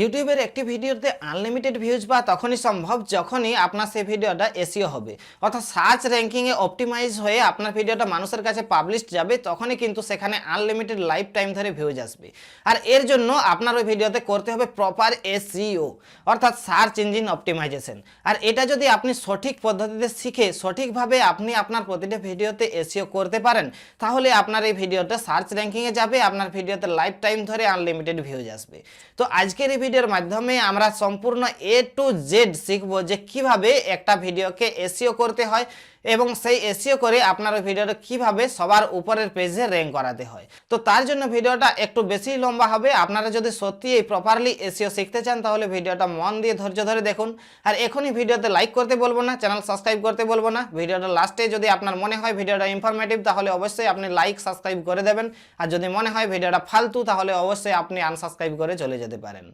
ইউটিউবের একটি ভিডিওতে আনলিমিটেড ভিউজ পাওয়া তখনই সম্ভব যখনই আপনার সেই ভিডিওটা এসইও হবে, অর্থাৎ সার্চ র্যাঙ্কিংয়ে অপটিমাইজ হয়ে আপনার ভিডিওটা মানুষের কাছে পাবলিশ যাবে, তখনই কিন্তু সেখানে আনলিমিটেড লাইফ টাইম ধরে ভিউজ আসবে। আর এর জন্য আপনার ওই ভিডিওতে করতে হবে প্রপার এসইও, অর্থাৎ সার্চ ইঞ্জিন অপটিমাইজেশন। আর এটা যদি আপনি সঠিক পদ্ধতিতে শিখে সঠিকভাবে আপনি আপনার প্রতিটা ভিডিওতে এসইও করতে পারেন, তাহলে আপনার এই ভিডিওটা সার্চ র্যাঙ্কিংয়ে যাবে, আপনার ভিডিওতে লাইফ টাইম ধরে আনলিমিটেড ভিউজ আসবে। তো আজকের এই ভিডিওর মাধ্যমে আমরা সম্পূর্ণ A to Z শিখব যে কিভাবে একটা ভিডিওকে এসইও করতে হয় এবং সেই এসইও করে আপনার ওই ভিডিওটা কিভাবে সবার উপরের পেজে র্যাঙ্ক করাতে হয়। তো তার জন্য ভিডিওটা একটু বেশি লম্বা হবে। আপনারা যদি সত্যি এই প্রপারলি এসইও শিখতে চান তাহলে ভিডিওটা মন দিয়ে ধৈর্য ধরে দেখুন। আর এখনই ভিডিওতে লাইক করতে বলবো না, চ্যানেল সাবস্ক্রাইব করতে বলবো না। ভিডিওটা লাস্টে যদি আপনার মনে হয় ভিডিওটা ইনফরমেটিভ তাহলে অবশ্যই আপনি লাইক সাবস্ক্রাইব করে দেবেন, আর যদি মনে হয় ভিডিওটা ফালতু তাহলে অবশ্যই আপনি আনসাবস্ক্রাইব করে চলে যেতে পারেন।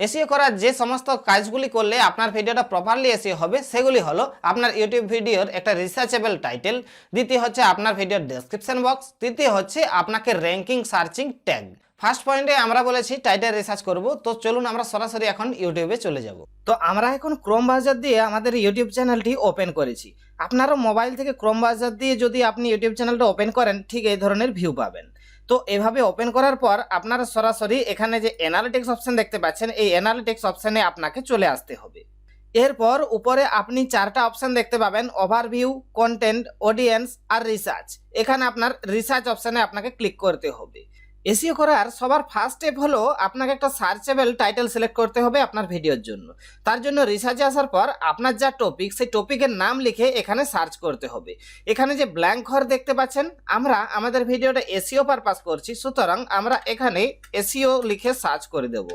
এসইও করার যে সমস্ত কাজগুলি করলে আপনার ভিডিওটা প্রপারলি এসইও হবে সেগুলি হলো আপনার ইউটিউব ভিডিওর একটা রিসার্চেবল টাইটেল, দ্বিতীয় হচ্ছে আপনার ভিডিওর ডেসক্রিপশন বক্স, তৃতীয় হচ্ছে আপনাকে র্যাঙ্কিং সার্চিং ট্যাগ। ফার্স্ট পয়েন্টে আমরা বলেছি টাইটেল রিসার্চ করব, তো চলুন আমরা সরাসরি এখন ইউটিউবে চলে যাব। তো আমরা এখন ক্রোম ব্রাউজার দিয়ে আমাদের ইউটিউব চ্যানেলটি ওপেন করেছি। আপনারও মোবাইল থেকে ক্রোম ব্রাউজার দিয়ে যদি আপনি ইউটিউব চ্যানেলটা ওপেন করেন ঠিক এই ধরনের ভিউ পাবেন। তো এভাবে ওপেন করার পর আপনারা সরাসরি এখানে যে অ্যানালিটিক্স অপশন দেখতে পাচ্ছেন, এই অ্যানালিটিক্স অপশনে আপনাকে চলে আসতে হবে। এরপর উপরে আপনি চারটা অপশন দেখতে পাবেন, ওভারভিউ, কন্টেন্ট, অডিয়েন্স আর রিসার্চ। এখানে আপনার রিসার্চ অপশনে আপনাকে ক্লিক করতে হবে। এসইও করার সবার ফার্স্ট স্টেপ হলো আপনাকে একটা সার্চেবল টাইটেল সিলেক্ট করতে হবে আপনার ভিডিওর জন্য। তার জন্য রিসার্চে আসার পর আপনার যা টপিক সেই টপিকের নাম লিখে এখানে সার্চ করতে হবে। এখানে যে ব্ল্যাঙ্ক ঘর দেখতে পাচ্ছেন, আমরা আমাদের ভিডিওটা এসইও পারপাস করছি, সুতরাং আমরা এখানে এসইও লিখে সার্চ করে দেব।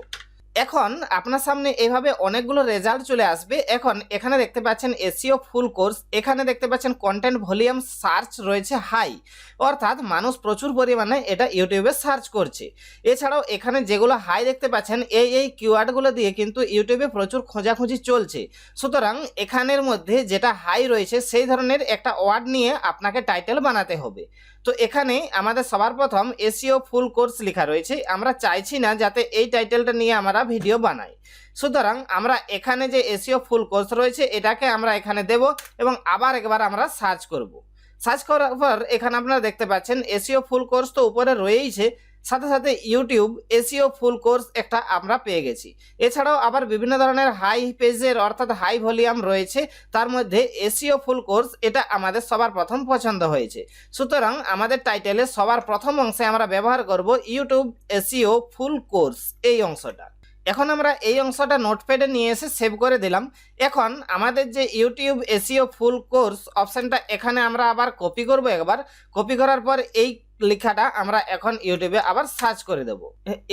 এখন আপনার সামনে এভাবে অনেকগুলো রেজাল্ট চলে আসবে। এখন এখানে দেখতে পাচ্ছেন এসইও ফুল কোর্স, এখানে দেখতে পাচ্ছেন কন্টেন্ট ভলিউম সার্চ রয়েছে হাই, অর্থাৎ মানুষ প্রচুর পরিমাণে এটা ইউটিউবে সার্চ করছে। এছাড়াও এখানে যেগুলো হাই দেখতে পাচ্ছেন এই কিওয়ার্ডগুলো দিয়ে কিন্তু ইউটিউবে প্রচুর খোঁজাখুঁজি চলছে, সুতরাং এখানের মধ্যে যেটা হাই রয়েছে সেই ধরনের একটা ওয়ার্ড নিয়ে আপনাকে টাইটেল বানাতে হবে। তো এখানে আমাদের সবার প্রথম এসইও ফুল কোর্স লেখা রয়েছে, আমরা চাইছি না যাতে এই টাইটেলটা নিয়ে আমরা ভিডিও বানাই, সুতরাং আমরা এখানে যে এসইও ফুল কোর্স রয়েছে এটাকে আমরা এখানে দেব এবং আবার একবার আমরা সার্চ করব। সার্চ করার পর এখানে আপনারা দেখতে পাচ্ছেন এসইও ফুল কোর্স তো উপরে রয়েইছে, সাথে সাথে ইউটিউব এসইও ফুল কোর্স একটা আমরা পেয়ে গেছি। এছাড়াও আবার বিভিন্ন ধরনের হাই পেজের অর্থাৎ হাই ভলিউম রয়েছে, তার মধ্যে এসইও ফুল কোর্স এটা আমাদের সবার প্রথম পছন্দ হয়েছে, সুতরাং আমাদের টাইটেলে সবার প্রথম অংশে আমরা ব্যবহার করব ইউটিউব এসইও ফুল কোর্স এই অংশটা। এখন আমরা এই অংশটা নোটপ্যাডে নিয়ে এসে সেভ করে দিলাম। এখন আমাদের যে ইউটিউব এসইও ফুল কোর্স অপশানটা এখানে আমরা আবার কপি করব। একবার কপি করার পর এই লেখাটা আমরা এখন ইউটিউবে আবার সার্চ করে দেব।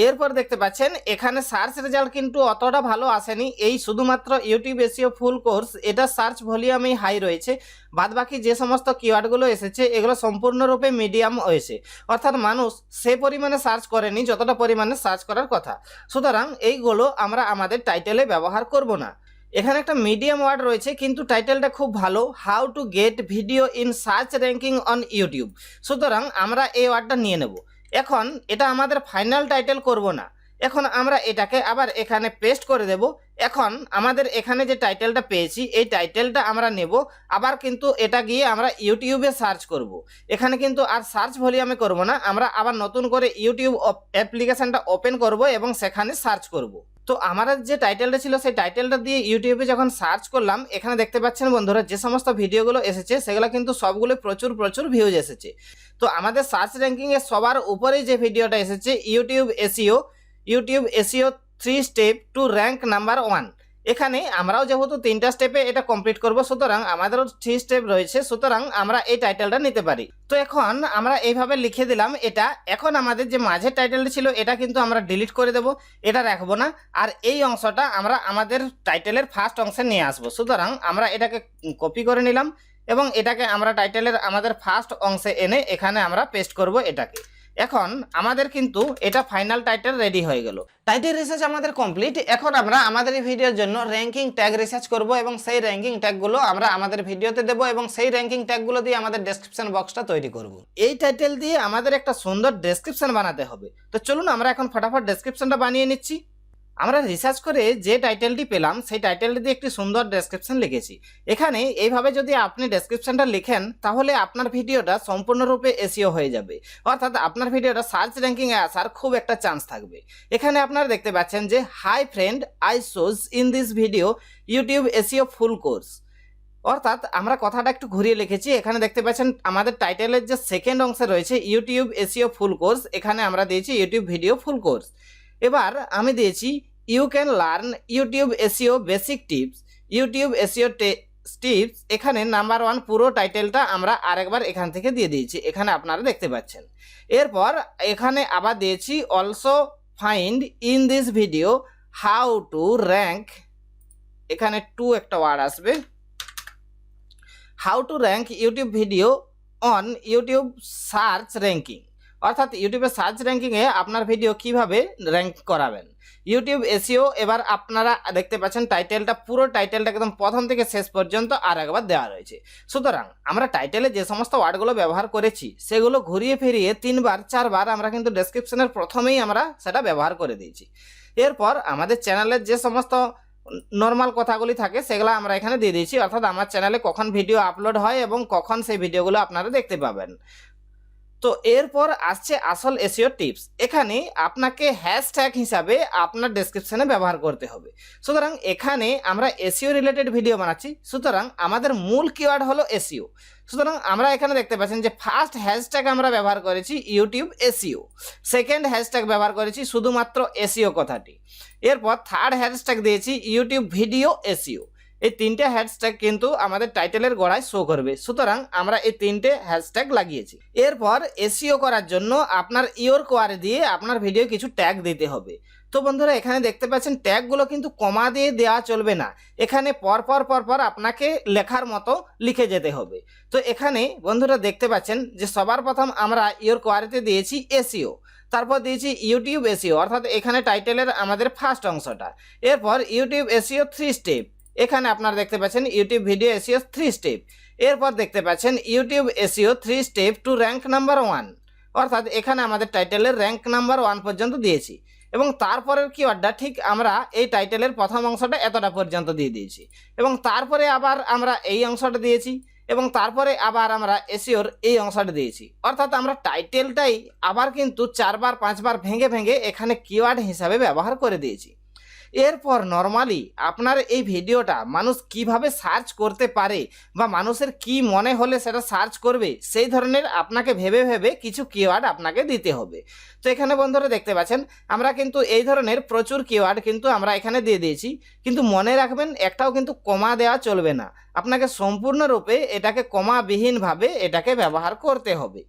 এরপর দেখতে পাচ্ছেন এখানে সার্চ রেজাল্ট কিন্তু অতটা ভালো আসেনি, এই শুধুমাত্র ইউটিউব এসইও ফুল কোর্স এটা সার্চ ভলিউমেই হাই রয়েছে, বাদবাকি যে সমস্ত কিওয়ার্ডগুলো এসেছে এগুলো সম্পূর্ণরূপে মিডিয়াম হয়েছে, অর্থাৎ মানুষ সে পরিমাণে সার্চ করেনি যতটা পরিমাণে সার্চ করার কথা, সুতরাং এইগুলো আমরা আমাদের টাইটেলে ব্যবহার করব না। এখানে একটা মিডিয়াম ওয়ার্ড রয়েছে কিন্তু টাইটেলটা খুব ভালো, how to get video in search ranking on YouTube, সুতরাং আমরা এই ওয়ার্ডটা নিয়ে নেব। এখন এটা আমাদের ফাইনাল টাইটেল করব না, এখন আমরা এটাকে আবার এখানে পেস্ট করে দেব। এখন আমাদের এখানে যে টাইটেলটা পেয়েছি এই টাইটেলটা আমরা নেব, আবার কিন্তু এটা গিয়ে আমরা ইউটিউবে সার্চ করব। এখানে কিন্তু আর সার্চ ভলিউমে করব না, আমরা আবার নতুন করে ইউটিউব অ্যাপ্লিকেশনটা ওপেন করব এবং সেখানে সার্চ করব। তো আমার যে টাইটেলটা ছিল সেই টাইটেলটা দিয়ে ইউটিউবে যখন সার্চ করলাম, এখানে দেখতে পাচ্ছেন বন্ধুরা যে সমস্ত ভিডিওগুলো এসেছে সেগুলো কিন্তু সবগুলো প্রচুর প্রচুর ভিউজ এসেছে। তো আমাদের সার্চ র্যাঙ্কিংয়ে সবার উপরেই যে ভিডিওটা এসেছে YouTube SEO 3 step to rank number 1, এখানে আমরাও যেহেতু 3টা স্টেপে এটা কমপ্লিট করব, সুতরাং আমাদেরও 3 স্টেপ রয়েছে, সুতরাং আমরা এই টাইটেলটা নিতে পারি। তো এখন আমরা এইভাবে লিখে দিলাম এটা। এখন আমাদের যে মাঝের টাইটেলটা ছিল এটা কিন্তু আমরা ডিলিট করে দেব, এটা রাখবো না, আর এই অংশটা আমরা আমাদের টাইটেলের ফার্স্ট অংশে নিয়ে আসবো, সুতরাং আমরা এটাকে কপি করে নিলাম এবং এটাকে আমরা টাইটেলের আমাদের ফার্স্ট অংশে এনে এখানে আমরা পেস্ট করব এটাকে। এখন আমাদের কিন্তু এটা ফাইনাল টাইটেল রেডি হয়ে গেল। টাইটেল রিসার্চ আমাদের কমপ্লিট। এখন আমরা আমাদের এই ভিডিওর জন্য র্যাঙ্কিং ট্যাগ রিসার্চ করব এবং সেই র্যাঙ্কিং ট্যাগগুলো আমরা আমাদের ভিডিওতে দেব এবং সেই র্যাঙ্কিং ট্যাগগুলো দিয়ে আমাদের ডেসক্রিপশন বক্সটা তৈরি করব। এই টাইটেল দিয়ে আমাদের একটা সুন্দর ডেসক্রিপশন বানাতে হবে। তো চলুন আমরা এখন ফটাফট ডেসক্রিপশনটা বানিয়ে নিচ্ছি। আমরা রিসার্চ করে যে টাইটেলটি পেলাম সেই টাইটেলটি দিয়ে একটি সুন্দর ডেসক্রিপশন লিখেছি। এখানে এইভাবে যদি আপনি ডেসক্রিপশনটা লিখেন তাহলে আপনার ভিডিওটা সম্পূর্ণরূপে এসইও হয়ে যাবে, অর্থাৎ আপনার ভিডিওটা সার্চ র্যাঙ্কিংয়ে আসার খুব একটা চান্স থাকবে। এখানে আপনারা দেখতে পাচ্ছেন যে hi friend, I shows in this video YouTube SEO full course, অর্থাৎ আমরা কথাটা একটু ঘুরিয়ে লিখেছি। এখানে দেখতে পাচ্ছেন আমাদের টাইটেলের যে সেকেন্ড অংশে রয়েছে ইউটিউব এসইও ফুল কোর্স, এখানে আমরা দিয়েছি ইউটিউব ভিডিও ফুল কোর্স। এবার আমি দিয়েছি you can learn YouTube SEO basic tips, YouTube SEO tips. এখানে নাম্বার 1 পুরো টাইটেলটা আমরা আরেকবার এখান থেকে দিয়ে দিয়েছি, এখানে আপনারা দেখতে পাচ্ছেন। এরপর এখানে আবার দিয়েছি also find in this video how to rank, এখানে টু একটা ওয়ার্ড আসবে, how to rank YouTube video on YouTube search ranking, অর্থাৎ ইউটিউবের সার্চ র্যাঙ্কিংয়ে আপনার ভিডিও কিভাবে র্যাঙ্ক করাবেন ইউটিউব এসইও। এবার আপনারা দেখতে পাচ্ছেন টাইটেলটা, পুরো টাইটেলটা একদম প্রথম থেকে শেষ পর্যন্ত আর একবার দেওয়া রয়েছে। সুতরাং আমরা টাইটেলে যে সমস্ত ওয়ার্ডগুলো ব্যবহার করেছি সেগুলো ঘুরিয়ে ফিরিয়ে 3বার 4বার আমরা কিন্তু ডেসক্রিপশনের প্রথমেই আমরা সেটা ব্যবহার করে দিয়েছি। এরপর আমাদের চ্যানেলের যে সমস্ত নর্মাল কথাগুলি থাকে সেগুলো আমরা এখানে দিয়ে দিয়েছি, অর্থাৎ আমার চ্যানেলে কখন ভিডিও আপলোড হয় এবং কখন সেই ভিডিওগুলো আপনারা দেখতে পাবেন। তো এরপর আসছে আসল এসইও টিপস। এখানে আপনাকে হ্যাশট্যাগ হিসাবে আপনার ডেসক্রিপশনে ব্যবহার করতে হবে। সুতরাং এখানে আমরা এসইও রিলেটেড ভিডিও বানাচ্ছি, সুতরাং আমাদের মূল কিওয়ার্ড হলো এসইও। সুতরাং আমরা এখানে দেখতে পাচ্ছেন যে ফার্স্ট হ্যাশট্যাগ আমরা ব্যবহার করেছি ইউটিউব এসইও, সেকেন্ড হ্যাশট্যাগ ব্যবহার করেছি শুধুমাত্র এসইও কথাটি, এরপর থার্ড হ্যাশট্যাগ দিয়েছি ইউটিউব ভিডিও এসইও। এই 3টে হ্যাশট্যাগ কিন্তু আমাদের টাইটেলের গোড়ায় শো করবে, সুতরাং আমরা এই 3টে হ্যাশট্যাগ লাগিয়েছি। এরপর এসইও করার জন্য আপনার ইওর কোয়ারি দিয়ে আপনার ভিডিও কিছু ট্যাগ দিতে হবে। তো বন্ধুরা এখানে দেখতে পাচ্ছেন ট্যাগগুলো কিন্তু কমা দিয়ে দেওয়া চলবে না, এখানে পরপর আপনাকে লেখার মতো লিখে যেতে হবে। তো এখানে বন্ধুরা দেখতে পাচ্ছেন যে সবার প্রথম আমরা ইওর কোয়ারিতে দিয়েছি এসইও, তারপর দিয়েছি ইউটিউব এসইও, অর্থাৎ এখানে টাইটেলের আমাদের ফার্স্ট অংশটা। এরপর ইউটিউব এসইও 3 স্টেপ, এখানে আপনারা দেখতে পাচ্ছেন ইউটিউব ভিডিও এসইও 3 স্টেপ। এরপর দেখতে পাচ্ছেন YouTube SEO 3 step to rank number 1, অর্থাৎ এখানে আমাদের টাইটেলের র্যাঙ্ক নাম্বার 1 পর্যন্ত দিয়েছি এবং তারপরের কিওয়ার্ডটা ঠিক আমরা এই টাইটেলের প্রথম অংশটা এতটা পর্যন্ত দিয়ে দিয়েছি এবং তারপরে আবার আমরা এই অংশটা দিয়েছি এবং তারপরে আবার আমরা এসইওর এই অংশটা দিয়েছি, অর্থাৎ আমরা টাইটেলটাই আবার কিন্তু 4বার 5বার ভেঙে এখানে কিওয়ার্ড হিসাবে ব্যবহার করে দিয়েছি। এরপর নর্মালি আপনার এই ভিডিওটা মানুষ কিভাবে সার্চ করতে পারে বা মানুষের কি মনে হলে সেটা সার্চ করবে সেই ধরনের আপনাকে ভেবে কিছু কিওয়ার্ড আপনাকে দিতে হবে। তো এখানে বন্ধুরা দেখতে পাচ্ছেন আমরা কিন্তু এই ধরনের প্রচুর কিওয়ার্ড কিন্তু আমরা এখানে দিয়ে দিয়েছি, কিন্তু মনে রাখবেন একটাও কিন্তু কমা দেওয়া চলবে না, আপনাকে সম্পূর্ণরূপে এটাকে কমাবিহীনভাবে এটাকে ব্যবহার করতে হবে।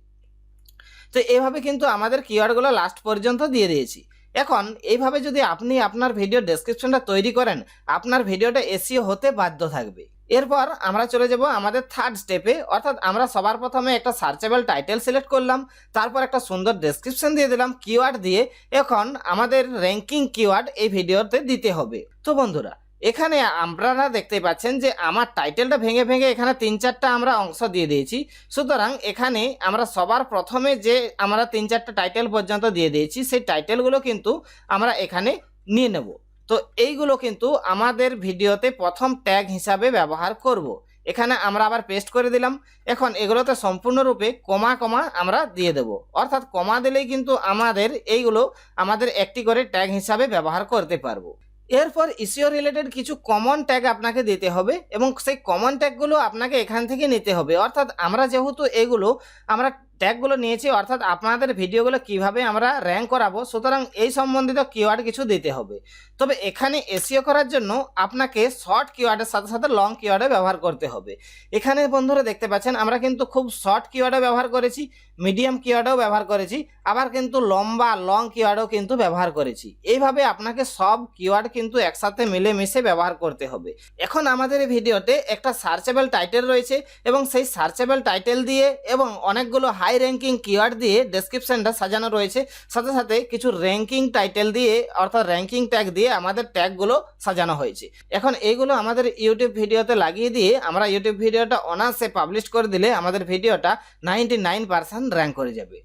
তো এইভাবে কিন্তু আমাদের কিওয়ার্ডগুলো লাস্ট পর্যন্ত দিয়ে দিয়েছি। এখন এইভাবে যদি আপনি আপনার ভিডিও ডেসক্রিপশনটা তৈরি করেন আপনার ভিডিওটা এসইও হতে বাধ্য থাকবে। এরপর আমরা চলে যাব আমাদের থার্ড স্টেপে, অর্থাৎ আমরা সবার প্রথমে একটা সার্চেবল টাইটেল সিলেক্ট করলাম, তারপর একটা সুন্দর ডেসক্রিপশন দিয়ে দিলাম কিওয়ার্ড দিয়ে। এখন আমাদের র্যাঙ্কিং কিওয়ার্ড এই ভিডিওতে দিতে হবে। তো বন্ধুরা এখানে আপনারা দেখতে পাচ্ছেন যে আমার টাইটেলটা ভেঙে এখানে 3-4টা আমরা অংশ দিয়ে দিয়েছি, সুতরাং এখানে আমরা সবার প্রথমে যে আমরা 3-4টা টাইটেল পর্যন্ত দিয়ে দিয়েছি সেই টাইটেলগুলো কিন্তু আমরা এখানে নিয়ে নেব। তো এইগুলো কিন্তু আমাদের ভিডিওতে প্রথম ট্যাগ হিসাবে ব্যবহার করব। এখানে আমরা আবার পেস্ট করে দিলাম। এখন এগুলোতে সম্পূর্ণরূপে কমা আমরা দিয়ে দেব, অর্থাৎ কমা দিলেই কিন্তু আমাদের এইগুলো আমাদের একটি করে ট্যাগ হিসাবে ব্যবহার করতে পারবো। এরপর এসইও রিলেটেড কিছু কমন ট্যাগ আপনাকে দিতে হবে এবং সেই কমন ট্যাগগুলো আপনাকে এখান থেকে নিতে হবে, অর্থাৎ আমরা যেহেতু এগুলো আমরা ট্যাগগুলো নিয়েছি, অর্থাৎ আপনাদের ভিডিওগুলো কিভাবে আমরা র্যাঙ্ক করাবো, সুতরাং এই সম্বন্ধিত কিওয়ার্ড কিছু দিতে হবে। তবে এখানে এসইও করার জন্য আপনাকে শর্ট কিওয়ার্ডের সাথে লং কিওয়ার্ডে ব্যবহার করতে হবে। এখানে বন্ধুরা দেখতে পাচ্ছেন আমরা কিন্তু খুব শর্ট কিওয়ার্ডে ব্যবহার করেছি, মিডিয়াম কিওয়ার্ডেও ব্যবহার করেছি, আবার কিন্তু লম্বা লং কিওয়ার্ডও কিন্তু ব্যবহার করেছি। এইভাবে আপনাকে সব কিওয়ার্ড কিন্তু একসাথে মিলেমিশে ব্যবহার করতে হবে। এখন আমাদের এই ভিডিওতে একটা সার্চেবল টাইটেল রয়েছে এবং সেই সার্চেবল টাইটেল দিয়ে এবং অনেকগুলো হাই র্যাঙ্কিং কিওয়ার্ড দিয়ে ডেসক্রিপশনটা সাজানো রয়েছে, সাথে কিছু র্যাঙ্কিং টাইটেল দিয়ে অর্থাৎ র্যাঙ্কিং ট্যাগ দিয়ে আমাদের ট্যাগগুলো সাজানো হয়েছে। এখন এইগুলো আমাদের ইউটিউব ভিডিওতে লাগিয়ে দিয়ে আমরা ইউটিউব ভিডিওটা অনার্সে পাবলিশ করে দিলে আমাদের ভিডিওটা 99% র্যাঙ্ক করে যাবে।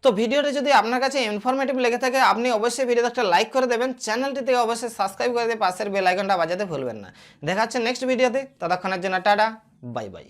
তো ভিডিওটা যদি আপনার কাছে ইনফরমেটিভ লেগে থাকে আপনি অবশ্যই ভিডিওতে একটা লাইক করে দেবেন, চ্যানেলটিতে অবশ্যই সাবস্ক্রাইব করে দিয়ে পাশের বেল আইকনটা বাজাতে ভুলবেন না। দেখা হচ্ছে নেক্সট ভিডিওতে, ততক্ষণের জন্য টাটা, বাই বাই।